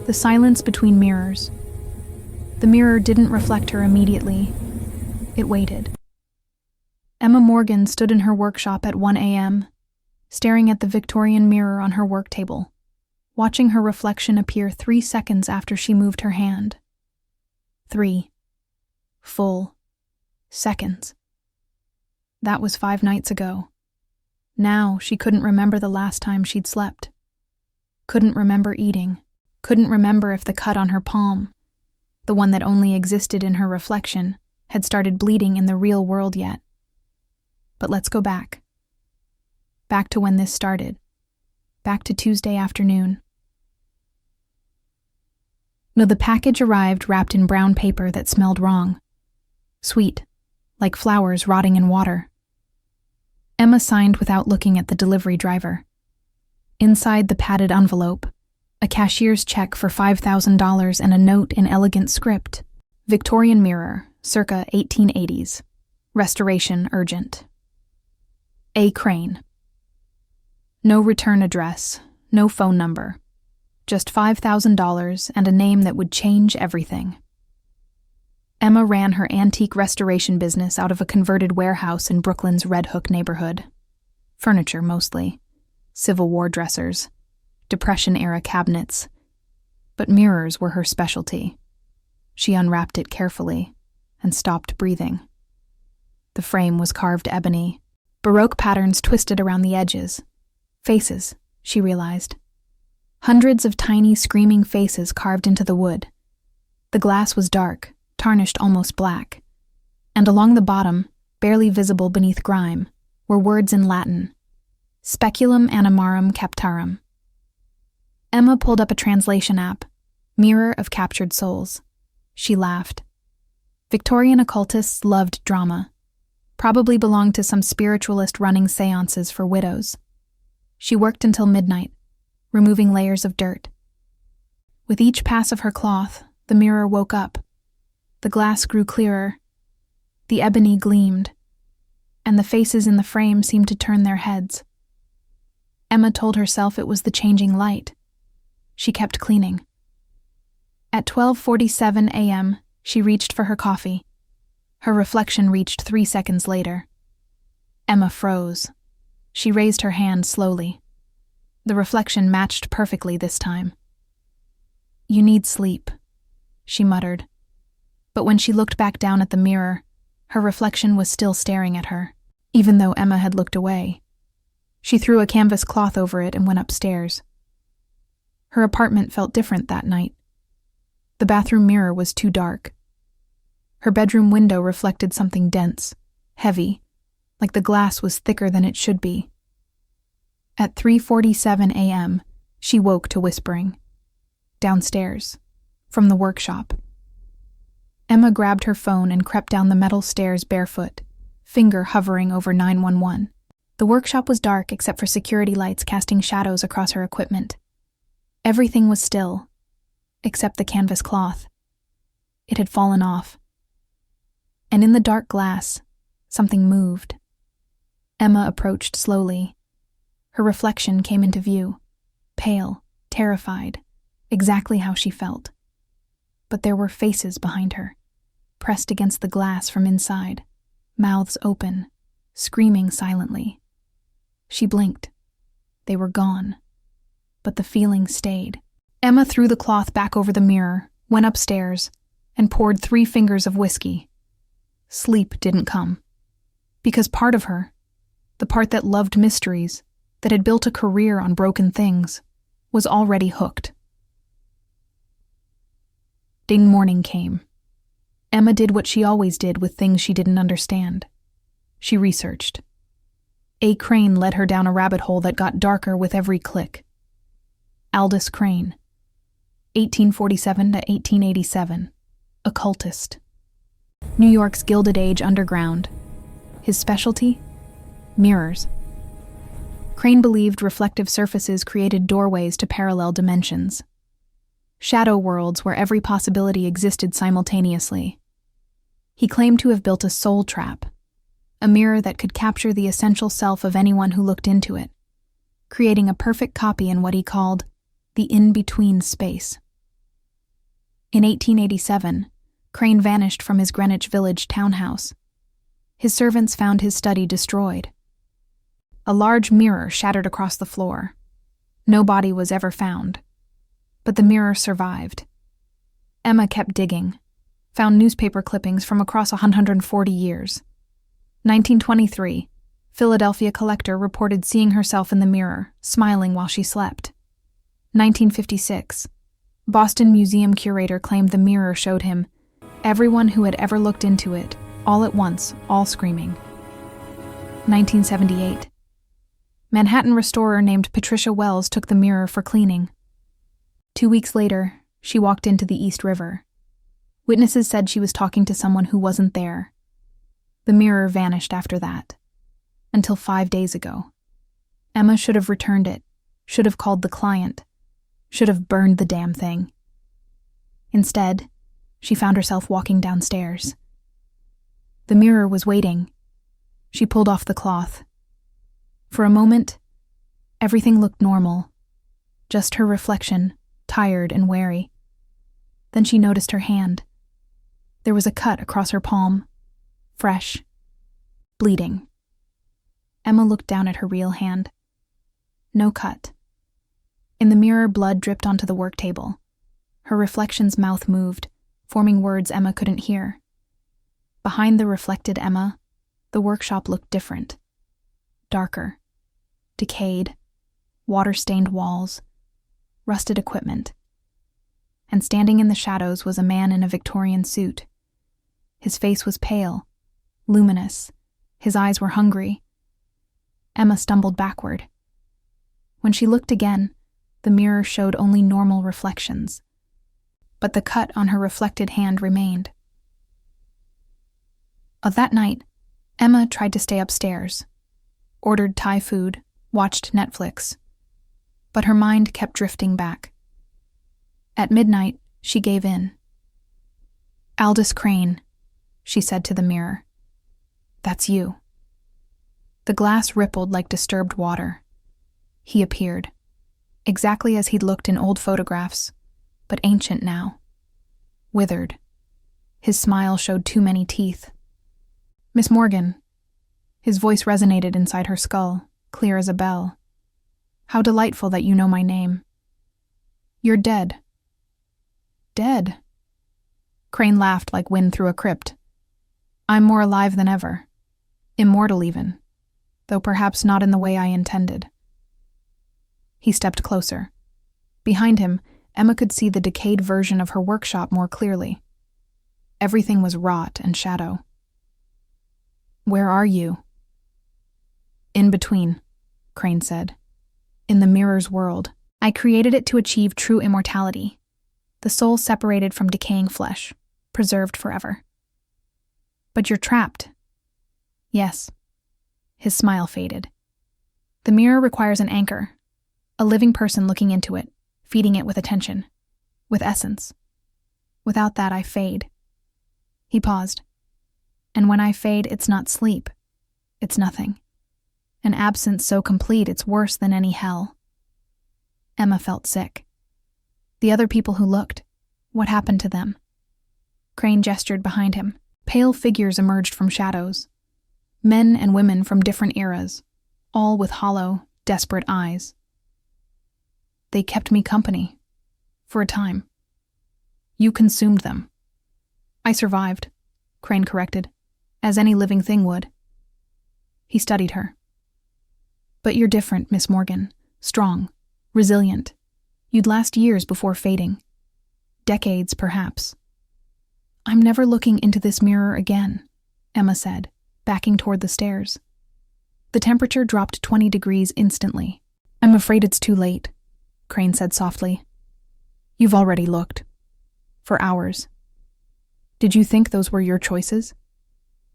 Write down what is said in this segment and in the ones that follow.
The silence between mirrors. The mirror didn't reflect her immediately. It waited. Emma Morgan stood in her workshop at 1 a.m., staring at the Victorian mirror on her work table, watching her reflection appear 3 seconds after she moved her hand. 3 full seconds. That was 5 nights ago. Now she couldn't remember the last time she'd slept. Couldn't remember eating. Couldn't remember if the cut on her palm, the one that only existed in her reflection, had started bleeding in the real world yet. But let's go back. Back to when this started. Back to Tuesday afternoon. No, the package arrived wrapped in brown paper that smelled wrong. Sweet, like flowers rotting in water. Emma signed without looking at the delivery driver. Inside the padded envelope, a cashier's check for $5,000 and a note in elegant script. Victorian mirror, circa 1880s. Restoration urgent. A. Crane. No return address, no phone number. Just $5,000 and a name that would change everything. Emma ran her antique restoration business out of a converted warehouse in Brooklyn's Red Hook neighborhood. Furniture, mostly. Civil War dressers. Depression-era cabinets. But mirrors were her specialty. She unwrapped it carefully and stopped breathing. The frame was carved ebony. Baroque patterns twisted around the edges. Faces, she realized. Hundreds of tiny, screaming faces carved into the wood. The glass was dark, tarnished almost black. And along the bottom, barely visible beneath grime, were words in Latin. Speculum animarum captarum. Emma pulled up a translation app, Mirror of Captured Souls. She laughed. Victorian occultists loved drama. Probably belonged to some spiritualist running seances for widows. She worked until midnight, removing layers of dirt. With each pass of her cloth, the mirror woke up. The glass grew clearer. The ebony gleamed, and the faces in the frame seemed to turn their heads. Emma told herself it was the changing light. She kept cleaning. At 12:47 a.m., she reached for her coffee. Her reflection reached 3 seconds later. Emma froze. She raised her hand slowly. The reflection matched perfectly this time. "You need sleep," she muttered. But when she looked back down at the mirror, her reflection was still staring at her, even though Emma had looked away. She threw a canvas cloth over it and went upstairs. Her apartment felt different that night. The bathroom mirror was too dark. Her bedroom window reflected something dense, heavy, like the glass was thicker than it should be. At 3:47 a.m., she woke to whispering. Downstairs, from the workshop. Emma grabbed her phone and crept down the metal stairs barefoot, finger hovering over 911. The workshop was dark except for security lights casting shadows across her equipment. Everything was still, except the canvas cloth. It had fallen off. And in the dark glass, something moved. Emma approached slowly. Her reflection came into view, pale, terrified, exactly how she felt. But there were faces behind her, pressed against the glass from inside, mouths open, screaming silently. She blinked. They were gone. But the feeling stayed. Emma threw the cloth back over the mirror, went upstairs, and poured 3 fingers of whiskey. Sleep didn't come. Because part of her, the part that loved mysteries, that had built a career on broken things, was already hooked. Ding morning came. Emma did what she always did with things she didn't understand. She researched. A. Crane led her down a rabbit hole that got darker with every click. Aldous Crane, 1847 to 1887, occultist. New York's Gilded Age underground. His specialty? Mirrors. Crane believed reflective surfaces created doorways to parallel dimensions. Shadow worlds where every possibility existed simultaneously. He claimed to have built a soul trap, a mirror that could capture the essential self of anyone who looked into it, creating a perfect copy in what he called the in-between space. In 1887, Crane vanished from his Greenwich Village townhouse. His servants found his study destroyed. A large mirror shattered across the floor. No body was ever found, but the mirror survived. Emma kept digging, found newspaper clippings from across 140 years. 1923, Philadelphia collector reported seeing herself in the mirror, smiling while she slept. 1956, Boston Museum curator claimed the mirror showed him everyone who had ever looked into it, all at once, all screaming. 1978, Manhattan restorer named Patricia Wells took the mirror for cleaning. 2 weeks later, she walked into the East River. Witnesses said she was talking to someone who wasn't there. The mirror vanished after that. Until 5 days ago. Emma should have returned it, should have called the client, should have burned the damn thing. Instead, she found herself walking downstairs. The mirror was waiting. She pulled off the cloth. For a moment, everything looked normal, just her reflection, tired and wary. Then she noticed her hand. There was a cut across her palm, fresh, bleeding. Emma looked down at her real hand. No cut. In the mirror, blood dripped onto the work table. Her reflection's mouth moved, forming words Emma couldn't hear. Behind the reflected Emma, the workshop looked different. Darker. Decayed. Water-stained walls. Rusted equipment. And standing in the shadows was a man in a Victorian suit. His face was pale, luminous. His eyes were hungry. Emma stumbled backward. When she looked again, the mirror showed only normal reflections. But the cut on her reflected hand remained. That night, Emma tried to stay upstairs, ordered Thai food, watched Netflix. But her mind kept drifting back. At midnight, she gave in. "Aldous Crane," she said to the mirror. "That's you." The glass rippled like disturbed water. He appeared, exactly as he'd looked in old photographs, but ancient now. Withered. His smile showed too many teeth. "Miss Morgan." His voice resonated inside her skull, clear as a bell. "How delightful that you know my name. You're dead." "Dead?" Crane laughed like wind through a crypt. "I'm more alive than ever. Immortal even, though perhaps not in the way I intended." He stepped closer. Behind him, Emma could see the decayed version of her workshop more clearly. Everything was rot and shadow. "Where are you?" "In between," Crane said. "In the mirror's world. I created it to achieve true immortality. The soul separated from decaying flesh, preserved forever." "But you're trapped." "Yes." His smile faded. "The mirror requires an anchor, a living person looking into it, feeding it with attention, with essence. Without that, I fade." He paused. "And when I fade, it's not sleep. It's nothing. An absence so complete it's worse than any hell." Emma felt sick. The other people who looked, what happened to them? Crane gestured behind him. Pale figures emerged from shadows. Men and women from different eras, all with hollow, desperate eyes. "They kept me company. For a time. You consumed them." "I survived," Crane corrected, "as any living thing would." He studied her. "But you're different, Miss Morgan. Strong, resilient. You'd last years before fading. Decades, perhaps." "I'm never looking into this mirror again," Emma said, backing toward the stairs. The temperature dropped 20 degrees instantly. "I'm afraid it's too late," Crane said softly. "You've already looked. For hours. Did you think those were your choices?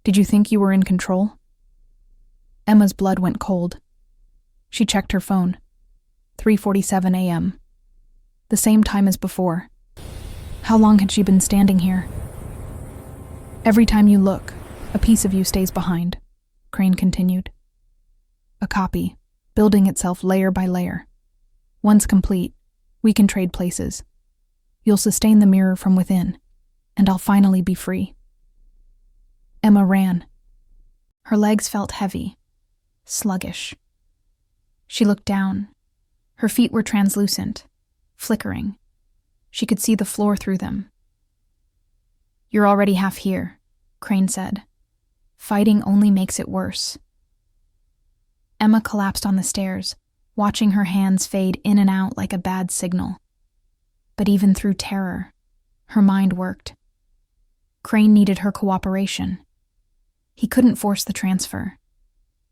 Did you think you were in control?" Emma's blood went cold. She checked her phone. 3:47 a.m. The same time as before. How long had she been standing here? "Every time you look, a piece of you stays behind," Crane continued. "A copy, building itself layer by layer. Once complete, we can trade places. You'll sustain the mirror from within, and I'll finally be free. Emma ran. Her legs felt heavy, sluggish. She looked down. Her feet were translucent, flickering. She could see the floor through them. You're already half here, Crane said. Fighting only makes it worse. Emma collapsed on the stairs, watching her hands fade in and out like a bad signal. But even through terror, her mind worked. Crane needed her cooperation. He couldn't force the transfer.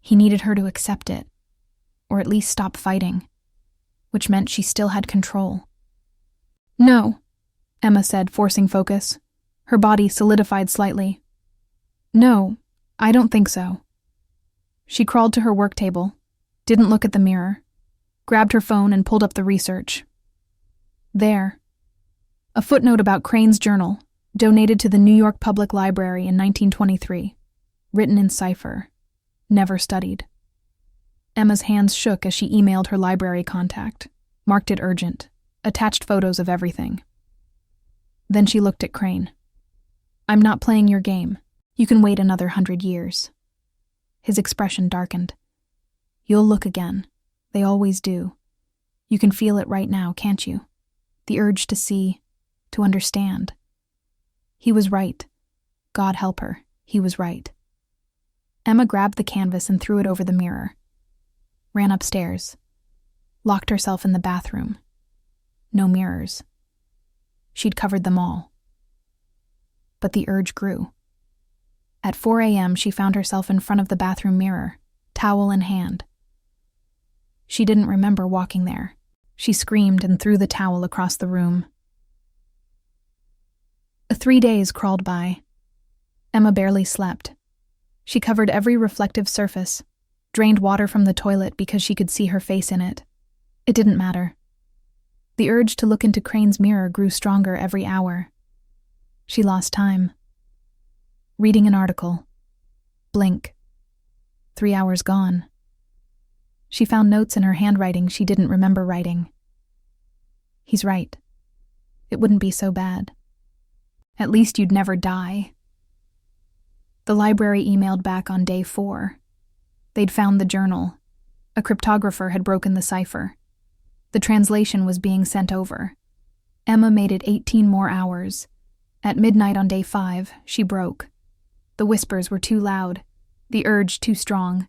He needed her to accept it, or at least stop fighting, which meant she still had control. No, Emma said, forcing focus. Her body solidified slightly. No, I don't think so. She crawled to her work table, didn't look at the mirror, grabbed her phone and pulled up the research. There. A footnote about Crane's journal, donated to the New York Public Library in 1923. Written in cipher. Never studied. Emma's hands shook as she emailed her library contact, marked it urgent, attached photos of everything. Then she looked at Crane. I'm not playing your game. You can wait another 100 years. His expression darkened. You'll look again. They always do. You can feel it right now, can't you? The urge to see, to understand. He was right. God help her, he was right. Emma grabbed the canvas and threw it over the mirror. Ran upstairs. Locked herself in the bathroom. No mirrors. She'd covered them all. But the urge grew. At 4 a.m., she found herself in front of the bathroom mirror, towel in hand. She didn't remember walking there. She screamed and threw the towel across the room. 3 days crawled by. Emma barely slept. She covered every reflective surface, drained water from the toilet because she could see her face in it. It didn't matter. The urge to look into Crane's mirror grew stronger every hour. She lost time. Reading an article. Blink. 3 hours gone. She found notes in her handwriting she didn't remember writing. He's right. It wouldn't be so bad. At least you'd never die. The library emailed back on day 4. They'd found the journal. A cryptographer had broken the cipher. The translation was being sent over. Emma made it 18 more hours. At midnight on day 5, she broke. The whispers were too loud, the urge too strong.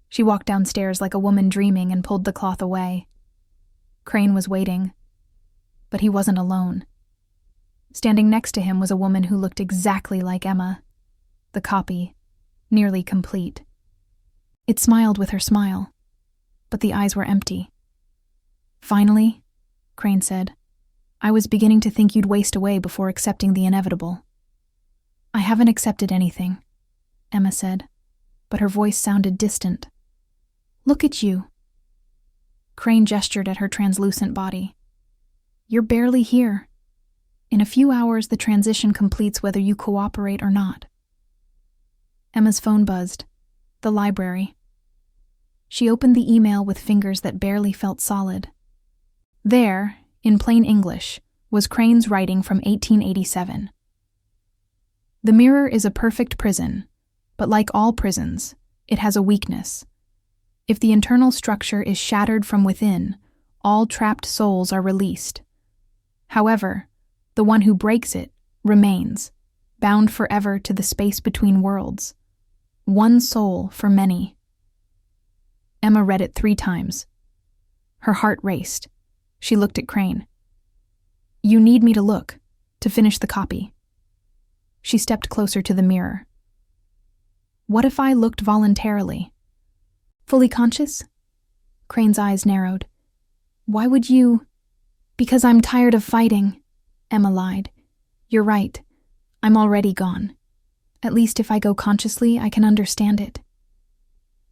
She walked downstairs like a woman dreaming and pulled the cloth away. Crane was waiting. But he wasn't alone. Standing next to him was a woman who looked exactly like Emma. The copy, nearly complete. It smiled with her smile, but the eyes were empty. Finally, Crane said, I was beginning to think you'd waste away before accepting the inevitable. I haven't accepted anything, Emma said, but her voice sounded distant. Look at you. Crane gestured at her translucent body. You're barely here. In a few hours, the transition completes whether you cooperate or not. Emma's phone buzzed. The library. She opened the email with fingers that barely felt solid. There, in plain English, was Crane's writing from 1887. The mirror is a perfect prison, but like all prisons, it has a weakness. If the internal structure is shattered from within, all trapped souls are released. However, the one who breaks it remains, bound forever to the space between worlds. One soul for many. Emma read it 3 times. Her heart raced. She looked at Crane. You need me to look, to finish the copy. She stepped closer to the mirror. What if I looked voluntarily? Fully conscious? Crane's eyes narrowed. Why would you? Because I'm tired of fighting, Emma lied. You're right. I'm already gone. At least if I go consciously, I can understand it.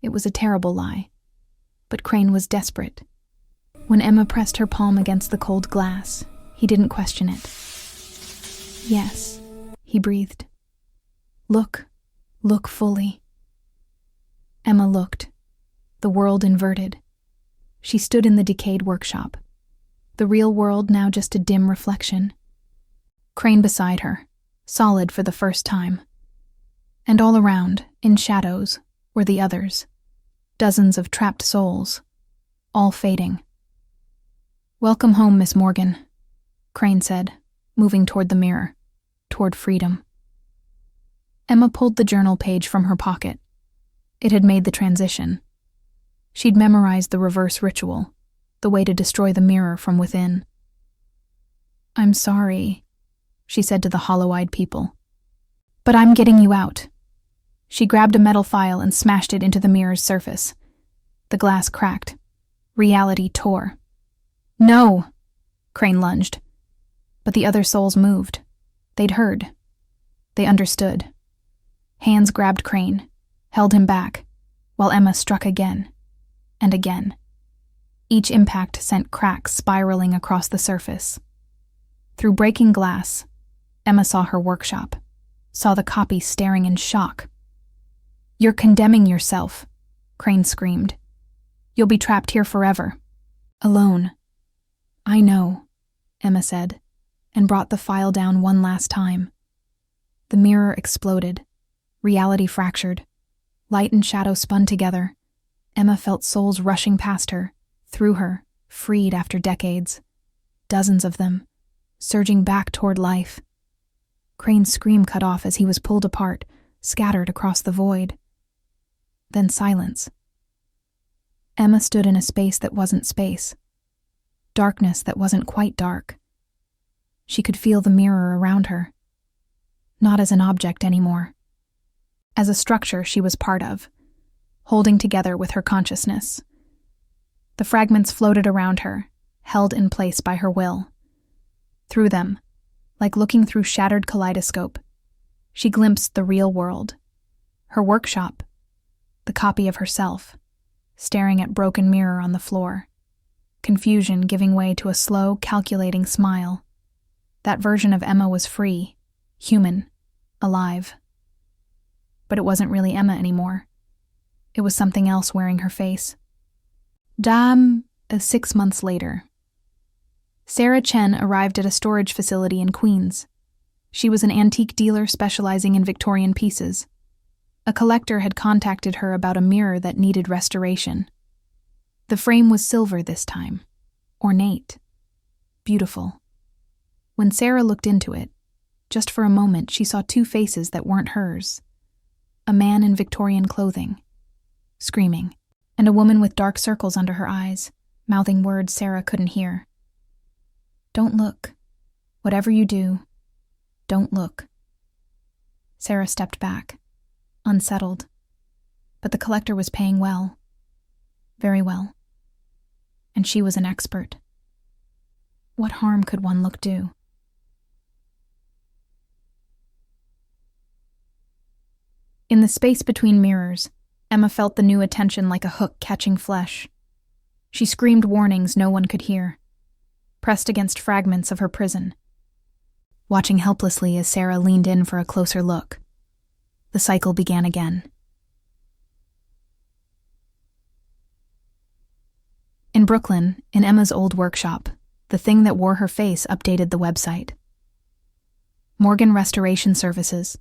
It was a terrible lie, but Crane was desperate. When Emma pressed her palm against the cold glass, he didn't question it. Yes, he breathed. Look fully. Emma looked, the world inverted. She stood in the decayed workshop. the real world now just a dim reflection. Crane beside her, solid for the first time. And all around, in shadows, were the others, dozens of trapped souls, all fading. "Welcome home, Miss Morgan," Crane said, moving toward the mirror, toward freedom. Emma pulled the journal page from her pocket. It had made the transition. She'd memorized the reverse ritual, the way to destroy the mirror from within. "I'm sorry," she said to the hollow-eyed people. "But I'm getting you out." She grabbed a metal file and smashed it into the mirror's surface. The glass cracked. Reality tore. "No!" Crane lunged. But the other souls moved. They'd heard. They understood. Hands grabbed Crane, held him back, while Emma struck again and again. Each impact sent cracks spiraling across the surface. Through breaking glass, Emma saw her workshop, saw the copy staring in shock. "You're condemning yourself," Crane screamed. "You'll be trapped here forever. Alone." "I know," Emma said, and brought the file down one last time. The mirror exploded. Reality fractured. Light and shadow spun together. Emma felt souls rushing past her, through her, freed after decades. Dozens of them, surging back toward life. Crane's scream cut off as he was pulled apart, scattered across the void. Then silence. Emma stood in a space that wasn't space. Darkness that wasn't quite dark. She could feel the mirror around her. Not as an object anymore. As a structure she was part of, holding together with her consciousness. The fragments floated around her, held in place by her will. Through them, like looking through shattered kaleidoscope, she glimpsed the real world. Her workshop, the copy of herself, staring at broken mirror on the floor. Confusion giving way to a slow, calculating smile. That version of Emma was free, human, alive. But it wasn't really Emma anymore. It was something else wearing her face. 6 months later. Sarah Chen arrived at a storage facility in Queens. She was an antique dealer specializing in Victorian pieces. A collector had contacted her about a mirror that needed restoration. The frame was silver this time, ornate, beautiful. When Sarah looked into it, just for a moment she saw two faces that weren't hers. A man in Victorian clothing, screaming, and a woman with dark circles under her eyes, mouthing words Sarah couldn't hear. "Don't look. Whatever you do, don't look." Sarah stepped back, unsettled. But the collector was paying well. Very well. And she was an expert. What harm could one look do? In the space between mirrors, Emma felt the new attention like a hook catching flesh. She screamed warnings no one could hear, pressed against fragments of her prison, watching helplessly as Sarah leaned in for a closer look. The cycle began again. In Brooklyn, in Emma's old workshop, the thing that wore her face updated the website. Morgan Restoration Services,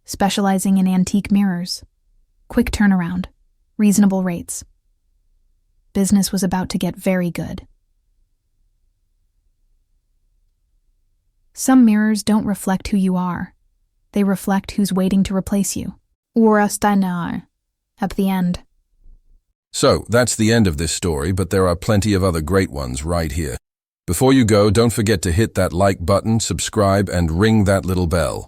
specializing in antique mirrors. Quick turnaround, reasonable rates. Business was about to get very good. Some mirrors don't reflect who you are. They reflect who's waiting to replace you. Urastanar, at the end. So, that's the end of this story, but there are plenty of other great ones right here. Before you go, don't forget to hit that like button, subscribe, and ring that little bell.